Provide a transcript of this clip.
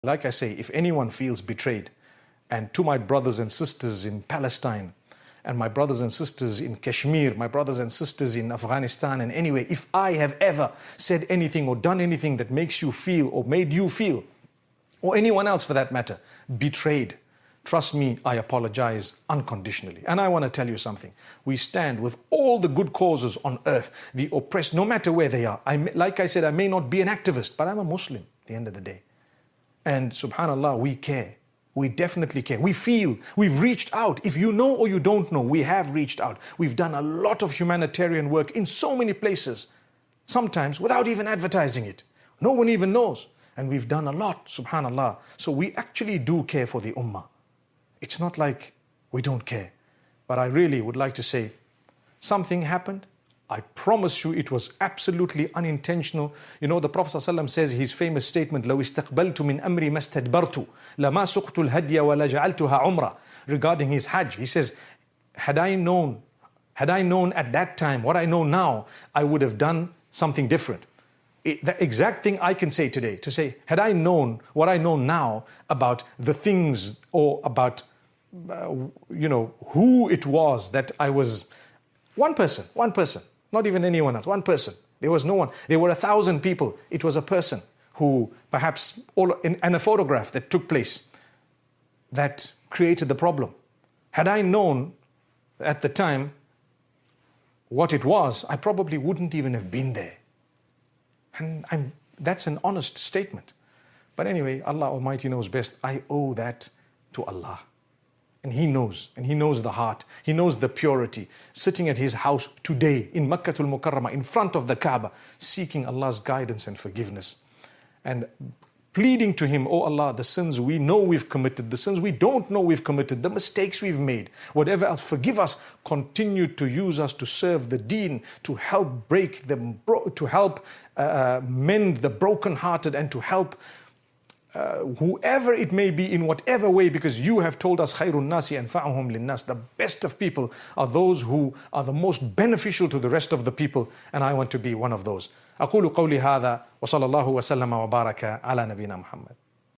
Like I say, if anyone feels betrayed, and to my brothers and sisters in Palestine, and my brothers and sisters in Kashmir, my brothers and sisters in Afghanistan, and anyway, if I have ever said anything or done anything that makes you feel or made you feel, or anyone else for that matter, betrayed, trust me, I apologize unconditionally. And I want to tell you something. We stand with all the good causes on earth, the oppressed, no matter where they are. Like I said, I may not be an activist, but I'm a Muslim at the end of the day. And subhanAllah, we care. We definitely care. We feel, we've reached out. If you know or you don't know, we have reached out. We've done a lot of humanitarian work in so many places, sometimes without even advertising it. No one even knows. And we've done a lot, subhanAllah. So we actually do care for the ummah. It's not like we don't care. But I really would like to say, something happened. I promise you it was absolutely unintentional. You know, the Prophet ﷺ says his famous statement, لَوْ اسْتَقْبَلْتُ مِنْ أَمْرِ مَا اسْتَدْبَرْتُ لَمَا سُقْتُ الْهَدْيَ وَلَجَعَلْتُهَا عُمْرًا. Regarding his Hajj, he says, had I known at that time what I know now, I would have done something different. The exact thing I can say today, to say, had I known what I know now about the things or about, who it was that I was, one person, not even anyone else, one person. There was no one. There were 1,000 people. It was a person who perhaps, and a photograph that took place that created the problem. Had I known at the time what it was, I probably wouldn't even have been there. And that's an honest statement. But anyway, Allah Almighty knows best. I owe that to Allah. And He knows the heart. He knows the purity. Sitting at His house today in Makkatul Mukarramah, in front of the Kaaba, seeking Allah's guidance and forgiveness. And pleading to Him, oh Allah, the sins we know we've committed, the sins we don't know we've committed, the mistakes we've made, whatever else, forgive us. Continue to use us to serve the deen, to help break them, to help mend the broken-hearted, and to help whoever it may be in whatever way, because you have told us khairun nasi anfa'uhum linnas, the best of people are those who are the most beneficial to the rest of the people, and I want to be one of those. أقول قولي هذا وصلى الله وسلم وبارك على نبينا محمد.